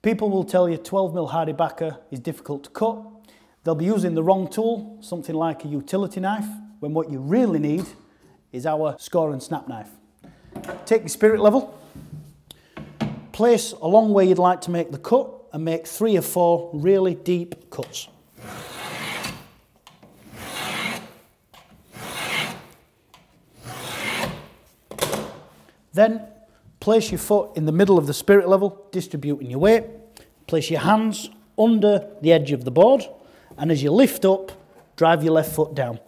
People will tell you 12mm HardieBacker is difficult to cut. They'll be using the wrong tool, something like a utility knife, when what you really need is our score and snap knife. Take your spirit level, place along where you'd like to make the cut, and make 3 or 4 really deep cuts. Then place your foot in the middle of the spirit level, distributing your weight. Place your hands under the edge of the board, and as you lift up, drive your left foot down.